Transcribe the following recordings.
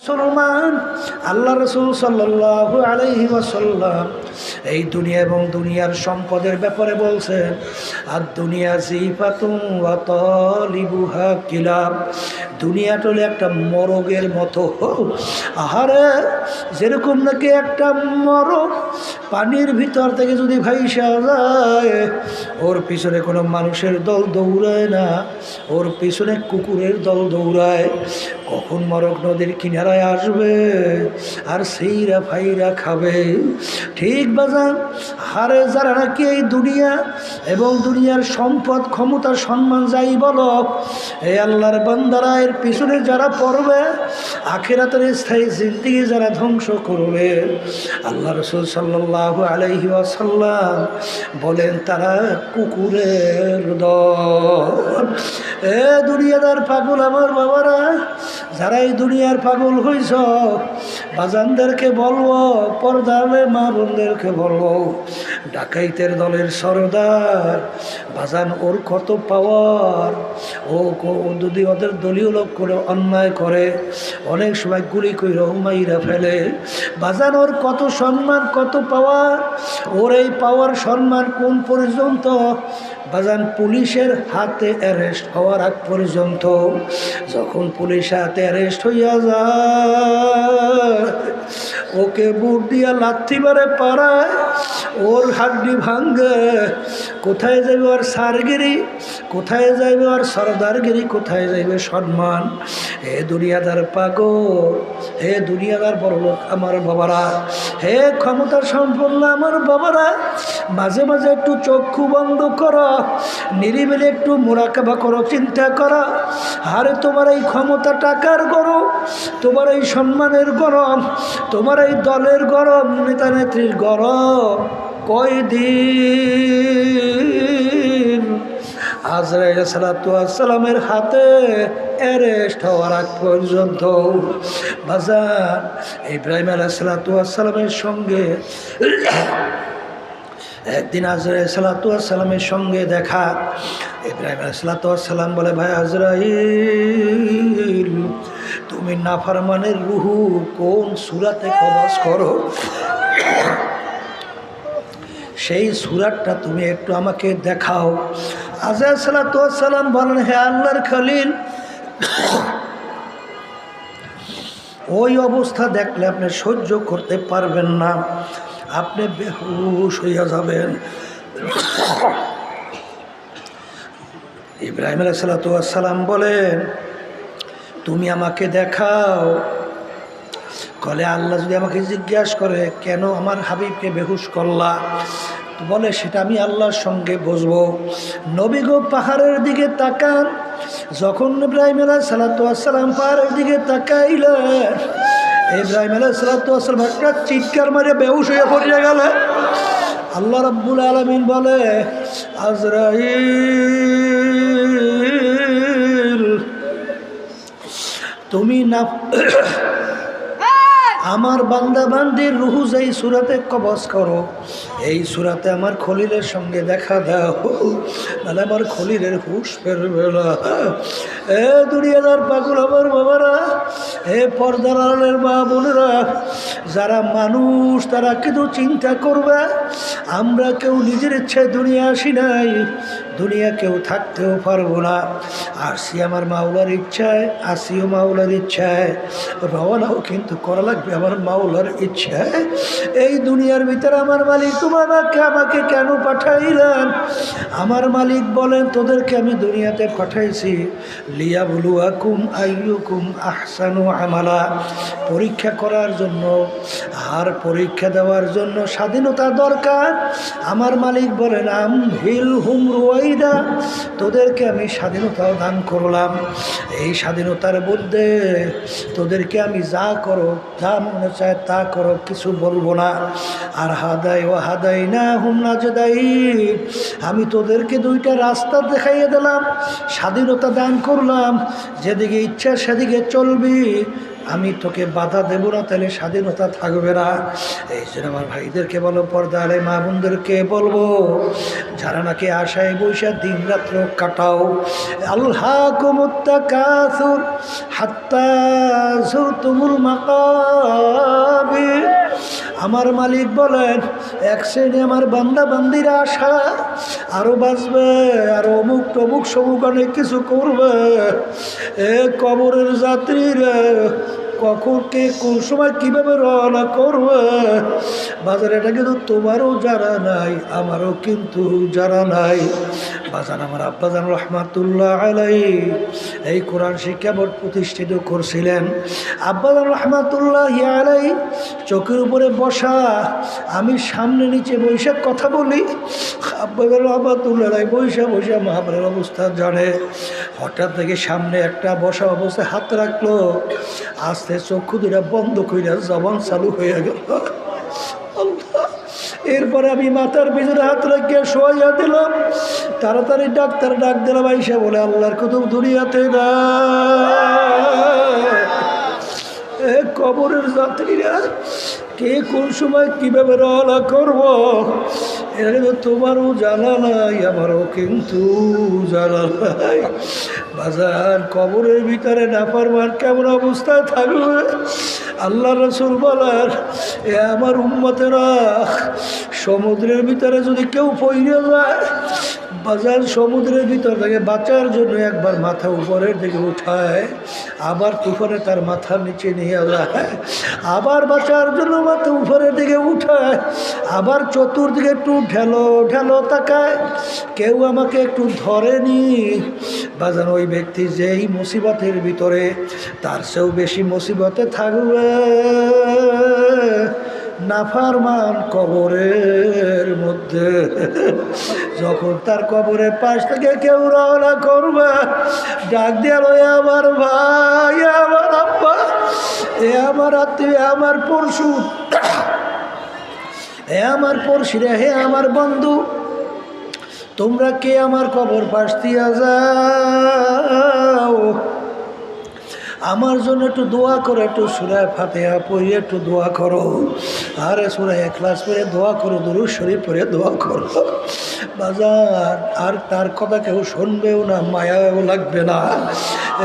মুসলমান, আল্লাহ রাসূল সাল্লাল্লাহু আলাইহি ওয়াসাল্লাম এই দুনিয়া এবং দুনিয়ার সম্পদের ব্যাপারে বলছেন, আর দুনিয়া জিফাতুন ওয়া তালিবুহা কিলাব। দুনিয়াটা হলো একটা মরগের মতো। আহারে, যেরকম নাকি একটা মরগ পানির ভিতর থেকে যদি ভাইসা যায়, ওর পিছনে কোনো মানুষের দল দৌড়ায় না, ওর পিছনে কুকুরের দল দৌড়ায়। কখন মরগ নদীর কিনারায় আসবে আর সেইরা ফাইরা খাবে। ঠিক বাজান, হারে যারা নাকি এই দুনিয়া এবং দুনিয়ার সম্পদ, ক্ষমতা, সম্মান যাই বলো, এই আল্লাহর বান্দারা এর পিছনে যারা পড়বে, আখিরাতের স্থায়ী জিন্দেগি যারা ধ্বংস করবে, আল্লাহ রাসূল সাল্লাল্লাহু আলাইহি ওয়াসাল্লাম বলেন তারা কুকুরের দল। এ দুনিয়াদার পাগল আমার বাবারা, যারা এই দুনিয়ার পাগল হইছ, বাজানদেরকে বলবো, পর্দার মা বোনদেরকে বলবো, ডাকাইতের দলের সরদার বাজান, ওর কত পাওয়ার। ও যদি ওদের দলীয় লোক করে অন্যায় করে, অনেক সময় গুলি কইরা মাইরা ফেলে। বাজান, ওর কত সম্মান, কত পাওয়ার। ওর এই পাওয়ার সম্মান কোন পর্যন্ত বাজান? পুলিশের হাতে অ্যারেস্ট হওয়ার আগ পর্যন্ত। যখন পুলিশের হাতে অ্যারেস্ট হইয়া যায়, ওকে বুট দিয়া লাথি মারে পাড়ায়, ওর হাড্ডি ভাঙ্গে। কোথায় যাবে ওর সারগিরি, কোথায় যাইবে ওর সরদারগিরি, কোথায় যাইবে সম্মান? হে দুনিয়াদার পাগল, হে দুনিয়াদার বড় লোক আমার বাবারা, হে ক্ষমতা সম্পন্ন আমার বাবারা, মাঝে মাঝে একটু চক্ষু বন্ধ করো, নিরিবিলি একটু মোরাকাবা করো, চিন্তা করো। আরে তোমার এই ক্ষমতা টাকার গরম, তোমার এই সম্মানের গরম, তোমার এই দলের গরম, নেতা নেত্রীর গরম কয়দিন? আজরাইল সালাতু ওয়াস সালামের হাতে অ্যারেস্ট হওয়ার আগ পর্যন্ত বাজার ইব্রাহিম আলাইহিস সালাতু ওয়াস সালামের সঙ্গে একদিন আজরাইল সালাতু ওয়াস সালামের সঙ্গে দেখা। ইব্রাহিম আলাইহিস সালাতু ওয়াস সালাম বলে, ভাই আজরাইল, তুমি নাফরমানের রুহু কোন সূরাতে কবজ করো, সেই সূরাটা তুমি একটু আমাকে দেখাও। আজরাইল সালাতু ওয়াস সালাম বলেন, হে আল্লাহর খলিল, ওই অবস্থা দেখলে আপনি সহ্য করতে পারবেন না, আপনি বেহুশ হইয়া যাবেন। ইব্রাহিম আলাইহিস সালাতু ওয়াস সালাম বলেন, তুমি আমাকে দেখাও। কলে, আল্লাহ যদি আমাকে জিজ্ঞাসা করে কেন আমার হাবিবকে বেহুশ করলা, বলে সেটা আমি আল্লাহর সঙ্গে বসবো। নবী গো পাহাড়ের দিকে তাকান। যখন ইব্রাহিম আলাইহিস সালাতু ওয়াস সালাম পাহাড়ের দিকে তাকাইলেন, ইব্রাহিম আলাইহিস সালাতু ওয়াস সালাম একটা চিৎকার মারে বেহুশ হয়ে পড়ে গেল। আল্লাহ রাব্বুল আলামিন বলে, আজরাইল, তুমি না আমার বান্দা বান্দির রুহু যেই সূরাতে কবজ করো, এই সূরাতে আমার খলিলের সঙ্গে দেখা দাও, নাহলে আমার খলিলের হুশ ফেরবে না। এ দুনিয়াদার পাগল আমার বাবারা, হে পর্দার আড়ালের মা বোনেরা, যারা মানুষ তারা কিন্তু চিন্তা করবে, আমরা কেউ নিজের ইচ্ছায় দুনিয়া আসি নাই, দুনিয়া কেউ থাকতেও পারবো না। আসি আমার মাওলার ইচ্ছায়, আসিও মাওলার ইচ্ছায়, রওনাও কিন্তু করা লাগবে আমার মাওলার ইচ্ছায়। এই দুনিয়ার ভিতরে আমার মালিক আমাকে কেন পাঠাইলেন? আমার মালিক বলেন, তোদেরকে আমি দুনিয়াতে পাঠাইছি লিয়াবলুয়াকুম আইয়ুকুম আহসানু আমালা, পরীক্ষা করার জন্য। আর পরীক্ষা দেওয়ার জন্য স্বাধীনতা দরকার। আমার মালিক বলেন, আমহিল হুম রুয়াইদা, তোদেরকে আমি স্বাধীনতাও দান করলাম। এই স্বাধীনতার মধ্যে তোদেরকে আমি যা করো, যা মনে চায় তা করো, কিছু বলবো না। আর হাদাই ও হাদাই না হুম নাজদাইন, আমি তোদেরকে দুইটা রাস্তা দেখাইয়ে দিলাম, স্বাধীনতা দান করলাম, যেদিকে ইচ্ছা সেদিকে চলবি, আমি তোকে বাধা দেব না, তাহলে স্বাধীনতা থাকবে না। এই জন্য আমার ভাইদেরকে বলো, পর্দারে মা বোনদেরকে বলবো, যারা নাকি আশায় বৈশা দিন রাত্র কাটাও, আল্লাহকুমুত তাকাসুর হাত্তা যুরতুমুল মাকাবির। আমার মালিক বলেন, এক শ্রেণী আমার বান্দা বান্দিরা আশা আরো বাঁচবে, আরো অমুক টমুক সমুক অনেক কিছু করবে। এ কবরের যাত্রীরা কখন কে কোন সময় কিভাবে রওনা করবে বাজার, এটা কিন্তু তোমারও জানা নাই, আমারও কিন্তু জানা নাই। বাজান আমার আব্বাজান রহমাতুল্লাহ আলাইহি এই কোরআন শিক্ষা বোর্ড প্রতিষ্ঠিত করছিলেন। আব্বাজান রহমাতুল্লাহ আলাইহি চোখের উপরে বসা, আমি সামনে নিচে বৈশাখ কথা বলি, আব্বাজান রহমাতুল্লাহ আলাইহি বৈশা বৈশা মহামারের অবস্থা জানে। হঠাৎ থেকে সামনে একটা বসা অবস্থায় হাত রাখলো, আস্তে চক্ষু দুটা বন্ধ কইরা জবান চালু হয়ে গেল। এরপরে আমি মাথার পিছনে হাত রাখিয়া শোয়া দিলাম। তাড়াতাড়ি ডাক্তার ডাক দিলাম, আইসা বলে আল্লাহর কুতুব দুনিয়াতে না। কবরের যাত্রীরা কে কোন সময় কিভাবে রওনা করবো এটা কিন্তু তোমারও জানা নাই, আমারও কিন্তু জানা নাই। বাজার কবরের ভিতরে নাফরমান কেমন অবস্থায় থাকবে আল্লাহ রাসূল বলেন, এ আমার উম্মতেরা, সমুদ্রের ভিতরে যদি কেউ পইড়ে যায়, বাজার সমুদ্রের ভিতর থেকে বাঁচার জন্য একবার মাথা উপরের দিকে উঠায়, আবার তুফানে তার মাথার নিচে নিয়ে যায়, আবার বাঁচার জন্য মাথা উপরের দিকে উঠায়, আবার চতুর্দিকে একটু ঢেলো ঢেলো তাকায়, কেউ আমাকে একটু ধরেনি। বাজার ওই ব্যক্তি যেই মুসিবতের ভিতরে, তার চেয়েও বেশি মুসিবতে থাকবে নাফরমান কবরের মধ্যে। যখন তার কবরের পাশ থেকে কেউ রওনা করবে, ডাক দিয়ে রয়ে আমার ভাই, আমার আব্বা, এ আমার আত্মীয়, আমার পরশু, হে আমার পড়শিরা, হে আমার বন্ধু, তোমরা কে আমার কবর পাশ দিয়া যাও, আমার জন্য একটু দোয়া করো, একটু সূরা ফাতিহা পড়ে একটু দোয়া করো, আরে সূরা ইখলাস পড়ে দোয়া করো, দুরূদ শরীফ পড়ে দোয়া করো। বাজার আর তার কথা কেউ শুনবেও না, মায়াও লাগবে না।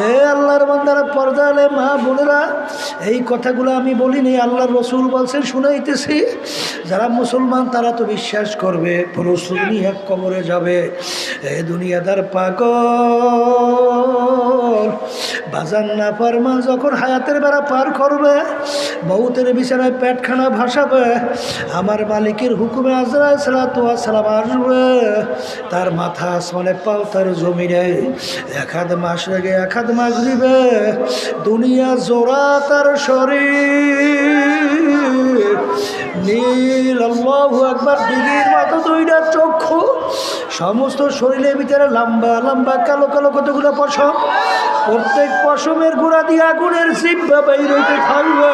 এ আল্লাহর বান্দারা, পর্দালে মা বোনেরা, এই কথাগুলো আমি বলিনি, আল্লাহর রসুল বলছেন, শুনাইতেছি। যারা মুসলমান তারা তো বিশ্বাস করবে, প্রস্তুত নিয়ে কবরে যাবে। এ দুনিয়াদার পাগল বাজান না ফরমান যখন হায়াতের বেড়া পার করবে, মৌতের বিছানায় পেটখানা ভাসাবে, আমার মালিকের হুকুমে আজরাইল সালাতু ওয়াস সালাম আসবে, তার মাথা আসমানে, পাও তার জমিনে, এক হাত মাস রেগে এক হাত মাস দিবে, দুনিয়া জোড়া তার শরীর নীল, আল্লাহু আকবার, দিঘির মতো দুইটা চক্ষু, সমস্ত শরীরের ভিতরে লম্বা লম্বা কালো কালো কতগুলো পশম, প্রত্যেক পশমের গোড়া দিয়ে আগুনের জিহ্বা বাইর হইতে থাকবে।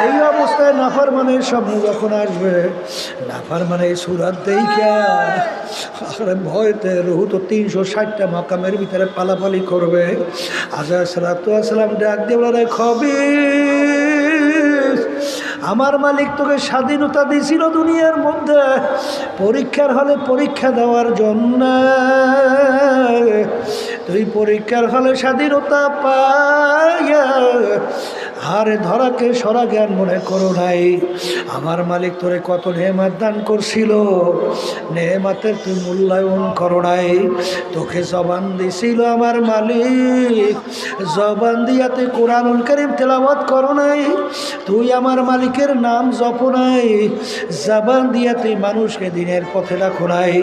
এই অবস্থায় নাফরমানের স্বপ্ন যখন আসবে, নাফরমানের এই সুরাত দেইখা ভয়তে রুহু তো 360টা মাকামের ভিতরে পালাপালি করবে। আজরাইল সালাতু ওয়াস সালাম ডাক দিয়ে বলে, খবির, আমার মালিক তোকে স্বাধীনতা দিয়েছিল দুনিয়ার মধ্যে পরীক্ষার হলে পরীক্ষা দেওয়ার জন্য, তুই পরীক্ষার হলে স্বাধীনতা পাইয়া আরে ধরাকে সরা জ্ঞান মনে করো নাই। আমার মালিক তোরে কত নেয়ামত দান করছিল, নেয়ামতের তুই মূল্যায়ন করো নাই। তোকে জবান দিছিল আমার মালিক, জবান দিয়া তুই কোরআনুল কারীম তেলাওয়াত করো নাই, তুই আমার মালিকের নাম জপ নাই, জবান দিয়া তুই মানুষকে দিনের পথে রাখো নাই।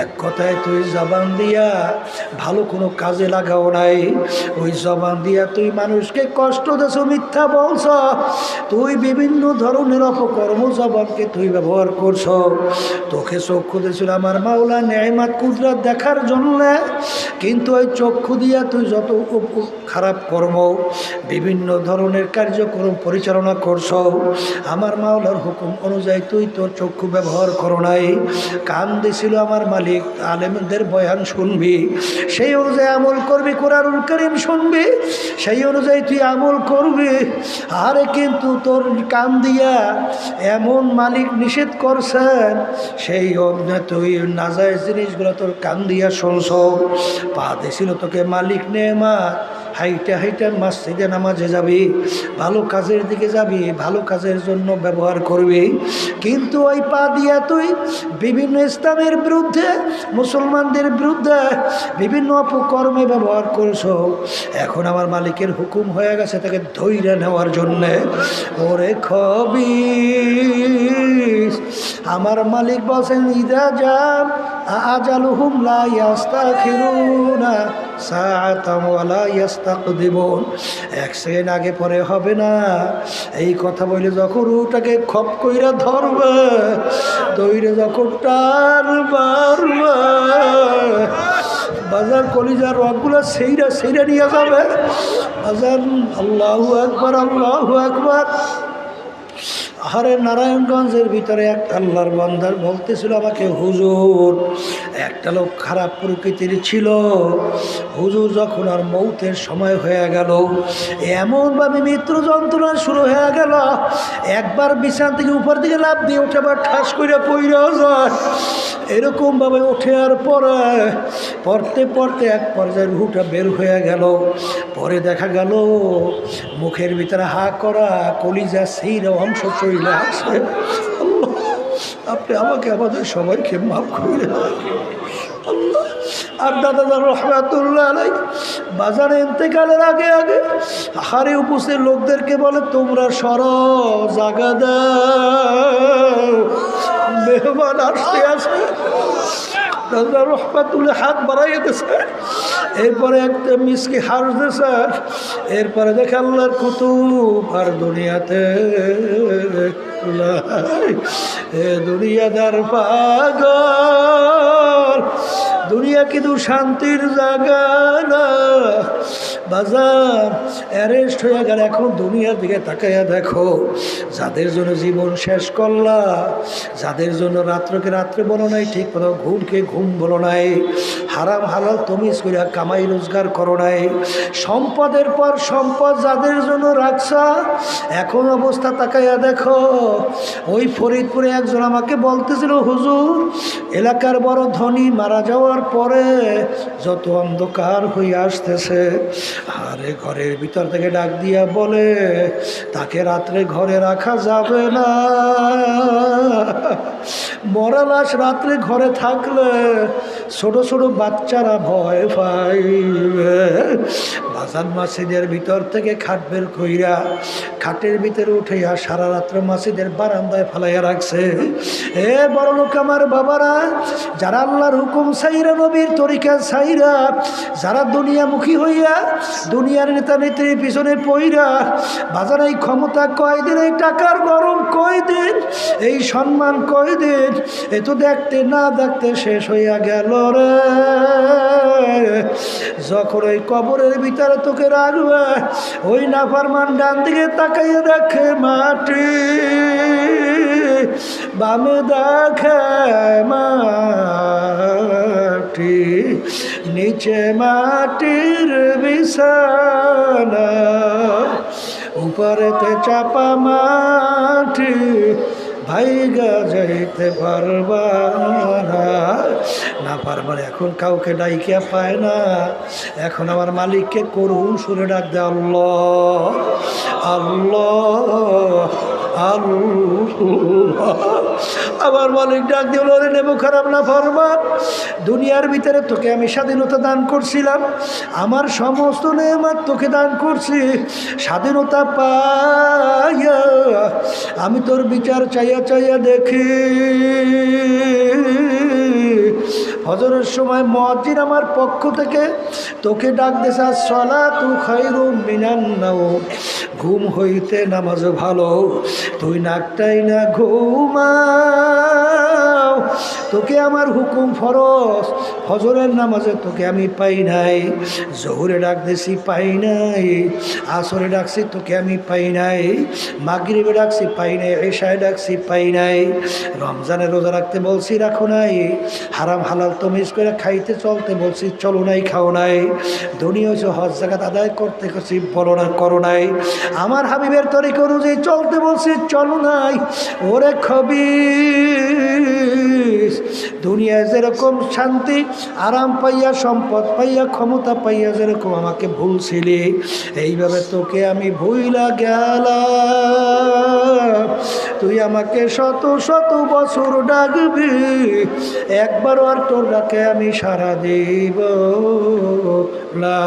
এক কথায় তুই জবান দিয়া ভালো কোনো কাজে লাগাও নাই, ওই জবান দিয়া তুই মানুষকে কষ্ট দেছো, মিথ্যা বলছ, তুই বিভিন্ন ধরনের অপকর্ম জবানকে তুই ব্যবহার করছ। তোকে চক্ষু দিয়েছিল আমার মাওলা নেয়ামত কুদরত দেখার জন্য, কিন্তু ওই চক্ষু দিয়া তুই যত খারাপ কর্ম বিভিন্ন ধরনের কার্যক্রম পরিচালনা করছ, আমার মাওলার হুকুম অনুযায়ী তুই তোর চক্ষু ব্যবহার করো নাই। কান দিছিল আমার মালিক আলেমদের বয়ান শুনবি, সেই অনুযায়ী আমল করবি, কোরআনুল কারীম শুনবি, সেই অনুযায়ী তুই আমল করবি। আরে কিন্তু তোর কান দিয়া এমন মালিক নিষেধ করছেন, সেই অবনা তুই নাজায়েজ জিনিসগুলো তোর কান দিয়া শুনছ। পা দিছিল তোকে মালিক নেয়ামত, হাইটা হাইটা মসজিদে নামাজে যাবি, ভালো কাজের দিকে যাবি, ভালো কাজের জন্য ব্যবহার করবি, কিন্তু ওই পা দিয়া তুই বিভিন্ন ইসলামের বিরুদ্ধে, মুসলমানদের বিরুদ্ধে বিভিন্ন অপকর্মে ব্যবহার করছো। এখন আমার মালিকের হুকুম হয়ে গেছে তাকে ধৈর্য নেওয়ার জন্যে। ওরে খবিস, আমার মালিক বলছেন ইদা জাম আজালুহুম লা ইস্তাখিরুনা সাআতাম ওয়া লা ইস্তাকদিমুন, এক সেকেন্ড আগে পরে হবে না। এই কথা বলে যখন ওটাকে খপ কইরা ধরবে, দইরে যখন টান মারবে, বাজার কলিজার রগগুলো সেইরা সেইরা নিয়ে যাবে। বাজার আল্লাহু আকবার, আল্লাহু আকবার। আরে নারায়ণগঞ্জের ভিতরে এক আল্লাহর বান্দার বলতেছিল আমাকে, হুজুর একটা লোক খারাপ প্রকৃতির ছিল, হুজুর যখন আর মৌতের সময় হয়ে গেল, এমনভাবে মৃত্যু যন্ত্রণা শুরু হয়ে গেল, একবার বিছানা থেকে উপর দিকে লাফ দিয়ে উঠে আবার ঠাস করে পইড়াও যায়, এরকমভাবে উঠে আর পড়তে পড়তে এক পর্যায়ে রুহটা বের হয়ে গেল। পরে দেখা গেল মুখের ভিতরে হা করা, কলিজা সেইরা অংশ চলে আসে। আল্লাহ, আপনি আমাকে আমাদের সবাইকে মাফ করে আল্লাহ। আর দাদা রহমাতুল্লাহ আলাই বাজারে ইন্তেকালের আগে আগে হারে উপস্থিত লোকদেরকে বলে, তোমরা সর, জাগা দাও, মেহমান আসতে আছে। দাদা রহমাতুল্লাহ হাত বাড়াইয়ে দিয়েছে, এরপরে একটা মিসকি হাসতেছে, এরপরে দেখে আল্লাহর কুতুব আর দুনিয়াতে এ দুনিয়াদার পাগল, দুনিয়া কিন্তু শান্তির জায়গা না। বাজার অ্যারেস্ট হয়ে গেল, এখন দুনিয়ার দিকে তাকাইয়া দেখো, যাদের জন্য জীবন শেষ করলা, যাদের জন্য রাত্রকে রাত্রে বলো নাই, ঠিক মতো ঘুমকে ঘুম বলো নাই, হারাম হালাল তমিজ করে কামাই রোজগার করো নাই, সম্পদের পর সম্পদ যাদের জন্য রাখছা, এখন অবস্থা তাকাইয়া দেখো। ওই ফরিদপুরে একজন আমাকে বলতেছিল, হুজুর এলাকার বড় ধনী মারা যাওয়ার পরে যত অন্ধকার হয়ে আসতেছে, আরে ঘরের ভিতর থেকে ডাক দিয়া বলে তাকে রাত্রে ঘরে রাখা যাবে না, মরা লাশ রাত্রে ঘরে থাকলে ছোট ছোট বাচ্চারা ভয় পাইবে। বাজার মসজিদের ভিতর থেকে খাট বের কইরা খাটের ভিতরে উঠাইয়া সারা রাত্র মসজিদের বারান্দায় ফেলাইয়া রাখছে। এ বড় লোক আমার বাবারা, যারা আল্লাহর হুকুম সাইরা, নবীর তরিকা সাইরা, যারা দুনিয়ামুখী হইয়া দুনিয়ার নেতা নেত্রীর পিছনে পইরা, বাজার এই ক্ষমতা কয়দিন, এই টাকার গরম কয়দিন, এই সম্মান কয়দিন, এ তো দেখতে না দেখতে শেষ হইয়া গেল রে। যখন ওই কবরের ভিতরে তোকে রাখবে, ওই নাফরমান ডান দিকে তাকাইয়া দেখে মাটি, বামে দেখে মাটি, নিচে মাটির বিছানা, উপরেতে চাপা মাটি, ভাইগা যাইতে পারবা না পারবার। এখন কাউকে ডাইকিয়া পায় না, এখন আমার মালিককে করুণ সুরে ডাক দে, আল্লাহ আল্লাহ আল্লাহ। আমার মালিক ডাক দিল, রে নেবো খারাপ না পারবা, দুনিয়ার ভিতরে তোকে আমি স্বাধীনতা দান করছিলাম, আমার সমস্ত নেয়ামত তোকে দান করছি, স্বাধীনতা পাইয়া আমি তোর বিচার চাইয়া চাইয়া দেখি, ফজরের সময় মুয়াজ্জিন আমার পক্ষ থেকে তোকে ডাক দিছে, সালাতু খায়রুম মিনান নাওম, ঘুম হইতে নামাজ ভালো, তুই নাকটাই না ঘুমাও। তোকে আমার হুকুম ফরজ, ফজরের নামাজে তোকে আমি পাই নাই, জোহরে ডাক দিছি পাই নাই, আসরে ডাকছি তোকে আমি পাই নাই, মাগরিবে ডাকছি পাই নাই, এশায় ডাকছি পাই নাই, রমজানের রোজা রাখতে বলছি রাখো নাই, হারাম হালাল তমিজ করে খাইতে চলতে বলছি চলো নাই খাও নাই, দুনিয়া হচ্ছে হজ জাকাত আদায় করতে করছি বলো না করো নাই, আমার হাবিবের তরিকা অনুযায়ী চলতে বলছি চলো নাই। ওরে খবিস, দুনিয়ায় যেরকম শান্তি আরাম পাইয়া সম্পদ পাইয়া ক্ষমতা পাইয়া যেরকম আমাকে ভুলছিলি, এইভাবে তোকে আমি ভুইলা গেলাম। তুই আমাকে শত শত বছর ডাকবি, একবারও আর তোর ডাকে আমি সাড়া দিব না।